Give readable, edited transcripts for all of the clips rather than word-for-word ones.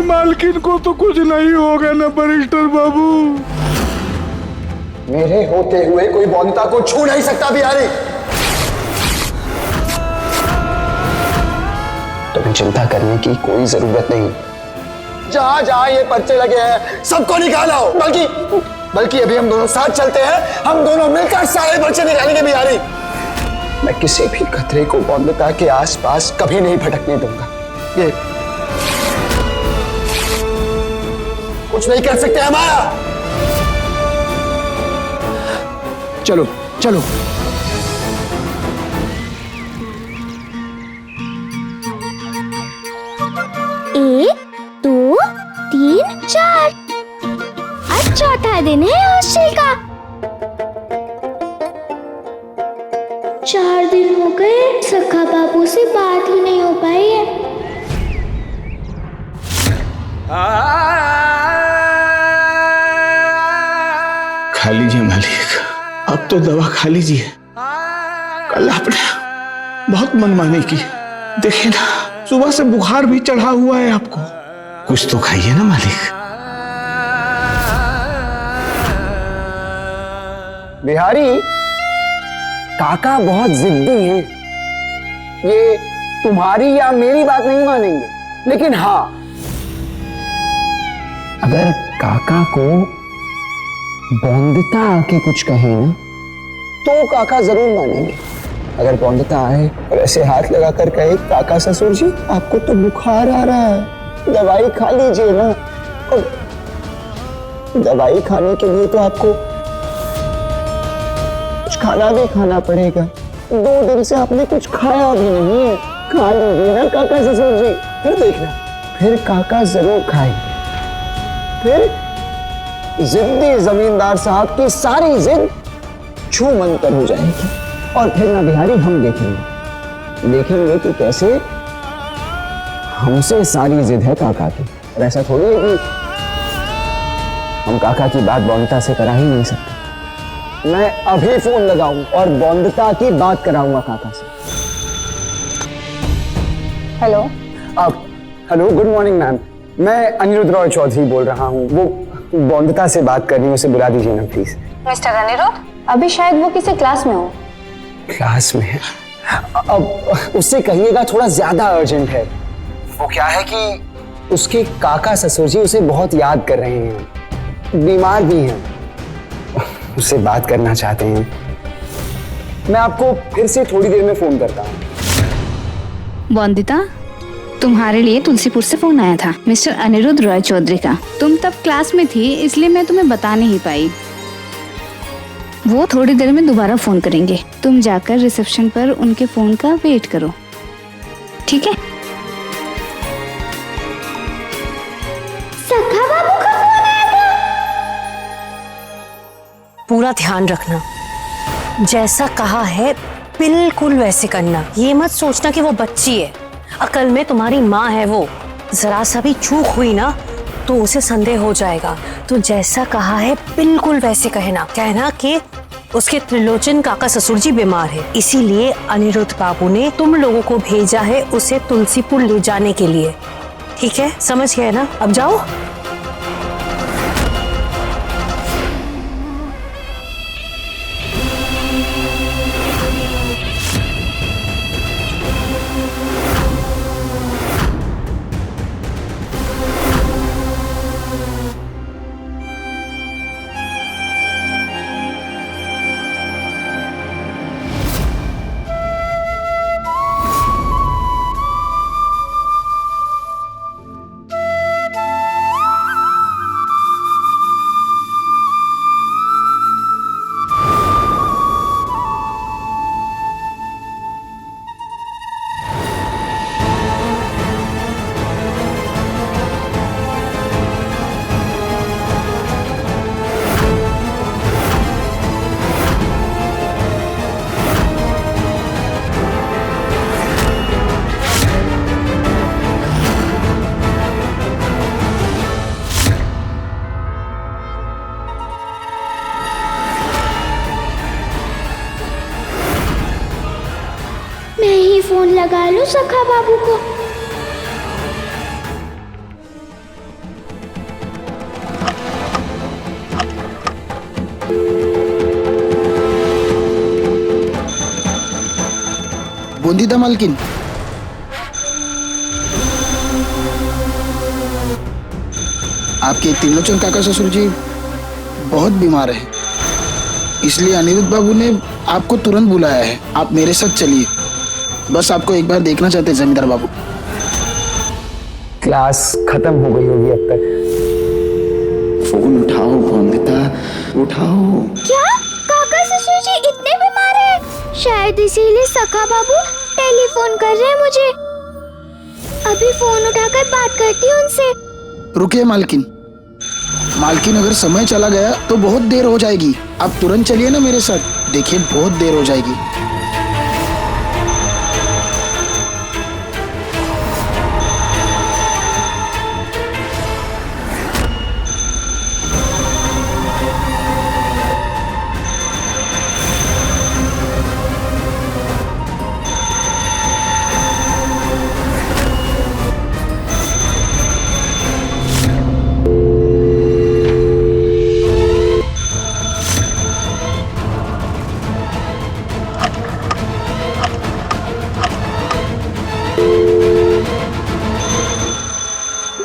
मालकिन को तो कुछ नहीं होगा ना बैरिस्टर बाबू। मेरे होते हुए कोई बौंदता को छू नहीं सकता बिहारी। तुम्हें चिंता करने की कोई जरूरत नहीं। जहां जहां ये पर्चे लगे हैं सबको निकालो। बल्कि अभी हम दोनों साथ चलते हैं, हम दोनों मिलकर सारे पर्चे निकालेंगे बिहारी। मैं किसी भी खतरे को बौंदता के आसपास कभी नहीं भटकने दूंगा। ये कुछ नहीं कर सकते हमारा। चलो चलो। एक, दो, तीन, चार। आज चौथा दिन है हॉस्टल का। 4 दिन हो गए सखा बाबू से बात ही नहीं हो पाई है। खा लीजिए मालिक, अब तो दवा खा लीजिए। कल आपने बहुत मनमानी की, देखिए ना सुबह से बुखार भी चढ़ा हुआ है आपको। कुछ तो खाइए ना मालिक। बिहारी, काका बहुत जिद्दी हैं। ये तुम्हारी या मेरी बात नहीं मानेंगे, लेकिन हाँ, अगर काका को बौंदता आके कुछ कहे ना तो काका जरूर मानेंगे। अगर बौंदता आए और ऐसे हाथ लगाकर कहे, काका ससुर जी आपको तो बुखार आ रहा है, दवाई खा लीजिए ना। और दवाई खाने के लिए तो आपको कुछ खाना भी खाना पड़ेगा। 2 दिन से आपने कुछ खाया भी नहीं है। खा लीजिए ना काका ससुर जी, फिर देखना, फिर काका जरूर खाएंगे। फिर जिद्दी जमींदार साहब की सारी जिद छू मंतर हो जाएगी। और फिर ना बिहारी, हम देखेंगे कि कैसे हमसे सारी जिद है काका की। और ऐसा थोड़ी है कि हम काका की बात बौंदता से करा ही नहीं सकते। मैं अभी फोन लगाऊं और बौंदता की बात कराऊंगा काका से। Hello. Hello, good morning ma'am. मैं अनिरुद्ध रॉय चौधरी बोल रहा हूँ। वो बौंदता से बात करनी है, उसे बुला दीजिए ना प्लीज। मिस्टर अनिरुद्ध, अभी शायद वो किसी क्लास में हो। क्लास में है? अब उससे कहिएगा थोड़ा ज्यादा अर्जेंट है। वो क्या है कि उसके काका ससुर जी उसे बहुत याद कर रहे हैं, बीमार भी हैं, उससे बात करना चाहते हैं। मैं आपको फिर से थोड़ी देर में फोन करता हूँ। वंदिता, तुम्हारे लिए तुलसीपुर से फोन आया था, मिस्टर अनिरुद्ध रॉय चौधरी का। तुम तब क्लास में थी, इसलिए मैं तुम्हें बता नहीं पाई। वो थोड़ी देर में दोबारा फोन करेंगे। तुम जाकर रिसेप्शन पर उनके फोन का वेट करो, ठीक है? सखा बाबू का फोन आया था। पूरा ध्यान रखना, जैसा कहा है बिल्कुल वैसे करना। ये मत सोचना कि वो बच्ची है, अकल में तुम्हारी माँ है वो। जरा सा भी चूक हुई ना तो उसे संदेह हो जाएगा। तो जैसा कहा है बिल्कुल वैसे कहना कि उसके त्रिलोचन काका ससुर जी बीमार है, इसीलिए अनिरुद्ध बाबू ने तुम लोगों को भेजा है उसे तुलसीपुर ले जाने के लिए। ठीक है, समझ गए ना? अब जाओ। फोन लगा लो सखा बाबू को। बोंदिता मालकिन, आपके त्रिलोचन काका ससुर जी बहुत बीमार है, इसलिए अनिरुद्ध बाबू ने आपको तुरंत बुलाया है। आप मेरे साथ चलिए, बस आपको एक बार देखना चाहते हैं जमींदार बाबू। क्लास खत्म हो गई होगी अब तक। फोन उठाओ बोंदिता, उठाओ। क्या काका ससुर जी इतने बीमार हैं? शायद इसीलिए सखा बाबू टेलीफोन कर रहे हैं मुझे। अभी फोन उठाकर बात करती हूँ उनसे। रुकिए मालकिन, मालकिन अगर समय चला गया तो बहुत देर हो जाएगी। आप तुरंत चलिए ना मेरे साथ, देखिए बहुत देर हो जाएगी।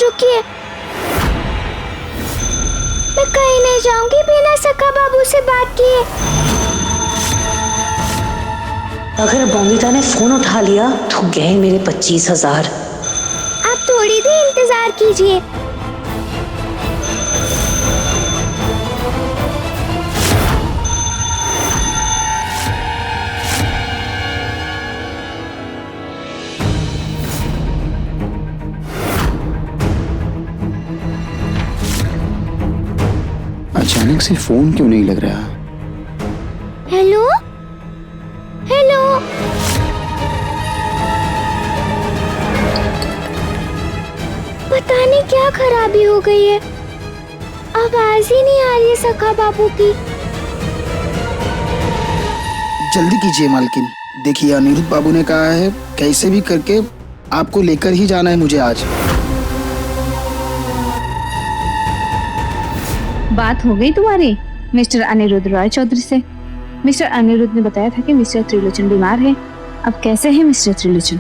रुकिए, मैं कहीं नहीं जाऊंगी बिना सखा बाबू से बात किए। अगर बोंदिता ने फोन उठा लिया तो गए मेरे 25,000। आप थोड़ी देर इंतजार कीजिए। अचानक से फोन क्यों नहीं लग रहा? हेलो हेलो, पता नहीं क्या खराबी हो गई है, आवाज ही नहीं आ रही है सखा बाबू की। जल्दी कीजिए मालकिन, देखिए अनिरुद्ध बाबू ने कहा है कैसे भी करके आपको लेकर ही जाना है मुझे आज। बात हो गई तुम्हारी मिस्टर अनिरुद्ध रॉय चौधरी से? मिस्टर अनिरुद्ध ने बताया था कि मिस्टर त्रिलोचन बीमार है। अब कैसे है मिस्टर त्रिलोचन?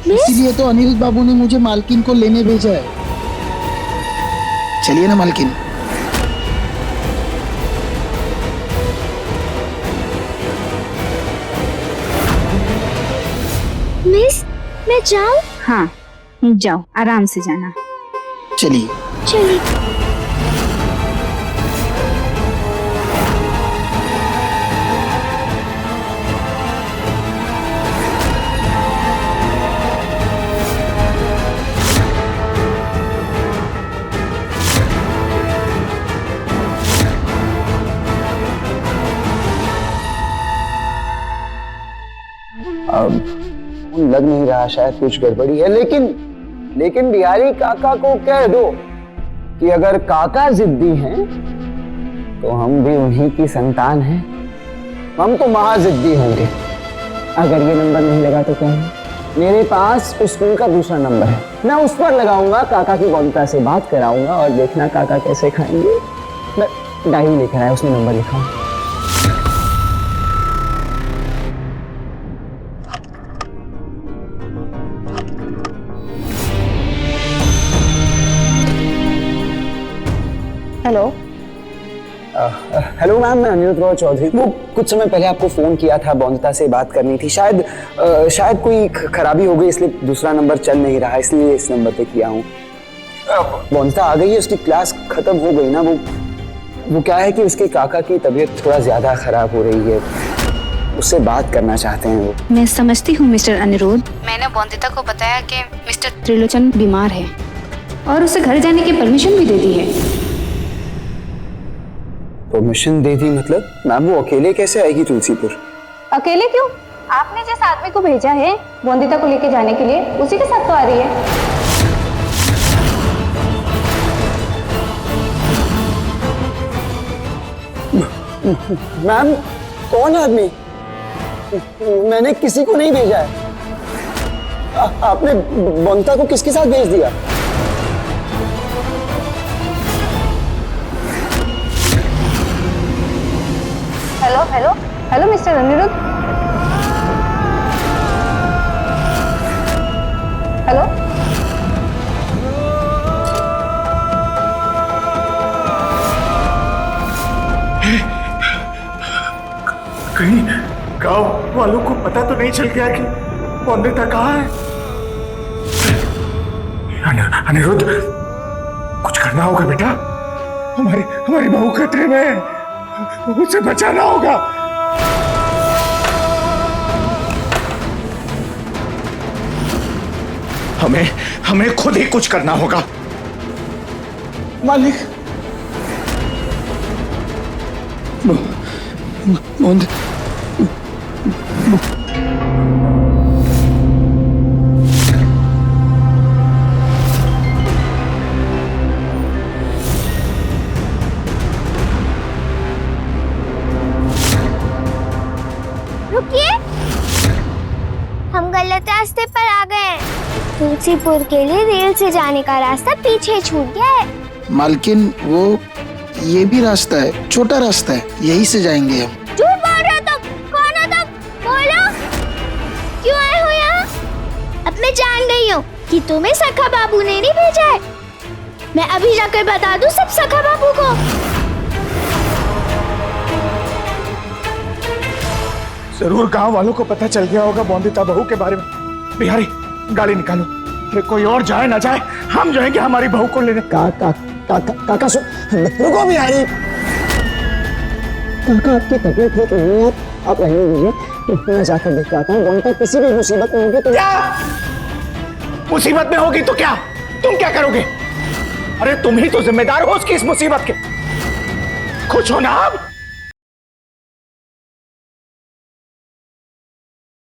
इसीलिए तो अनिरुद्ध बाबू ने मुझे मालकिन को लेने भेजा है। चलिए ना मालकिन। मिस, मैं जाऊं? हाँ जाओ, आराम से जाना। चलिए। चलिए। लग नहीं रहा, शायद कुछ गड़बड़ी है। लेकिन बिहारी काका को कह दो कि अगर काका जिद्दी हैं तो हम भी उन्हीं की संतान हैं। हम तो महाजिद्दी होंगे। अगर ये नंबर नहीं लगा तो कहें, मेरे पास स्कूल का दूसरा नंबर है, मैं उस पर लगाऊंगा, काका की बोंदिता से बात कराऊंगा और देखना काका कैसे खाएंगे। मैं डायरी लेकर आया, उसमें नंबर लिखा हूं। हेलो। हेलो मैम, मैं अनिरुद्ध रॉय चौधरी। वो कुछ समय पहले आपको फोन किया था, बोंदिता से बात करनी थी। शायद कोई खराबी हो गई, इसलिए दूसरा नंबर चल नहीं रहा, इसलिए इस नंबर पे किया हूँ। बोंदिता आ गई है, उसकी क्लास खत्म हो गई ना। वो क्या है कि उसके काका की तबीयत थोड़ा ज्यादा खराब हो रही है, उससे बात करना चाहते हैं वो। मैं समझती हूँ मिस्टर अनिरुद्ध। मैंने बोंदिता को बताया कि मिस्टर त्रिलोचन बीमार है और उसे घर जाने की परमिशन भी दे दी है। परमिशन दे दी मतलब? मैम वो अकेले कैसे आएगी तुलसीपुर? अकेले क्यों? आपने जिस आदमी को भेजा है बोंदिता को लेके जाने के लिए, उसी के साथ तो आ रही है। मैम कौन आदमी? मैंने किसी को नहीं भेजा है। आपने बोंदिता को किसके साथ भेज दिया? Hello hello hello mister Aniruddh. कहीं गांव वालों को पता तो नहीं चल गया कि बॉन्दिता कहाँ है? अनिरुद्ध, कुछ करना होगा बेटा। हमारी बहू खतरे में है, उसे बचाना होगा। हमें खुद ही कुछ करना होगा। मालिक, बॉन्द रुकिए, हम गलत रास्ते पर आ गए हैं। तुलसीपुर के लिए रेल से जाने का रास्ता पीछे छूट गया है। मालकिन वो ये भी रास्ता है, छोटा रास्ता है, यही से जाएंगे हम। झूठ बोल रहे हो तुम। कौन हो तुम? बोलो, क्यों आए हो यहाँ? अब मैं जान गई हूँ कि तुम्हें सखा बाबू ने नहीं भेजा है। मैं अभी जाकर बता दूँ सब सखा बाबू को। जरूर गांव वालों को पता चल गया होगा बॉन्दिता बहू के बारे में। बिहारी, गाड़ी निकालो। अरे कोई और जाए ना जाए, हम जाएंगे हमारी बहू को लेने। काका रुको बिहारी। काका आपकी तबीयत ठीक नहीं है, आप रहने दीजिए। मैं जाकर देख के आता हूँ। बॉन्दिता किसी भी मुसीबत में होगी तो क्या मुसीबत में होगी तो क्या तुम क्या करोगे? अरे तुम ही तो जिम्मेदार हो उसकी इस मुसीबत के। खुश हो ना आप?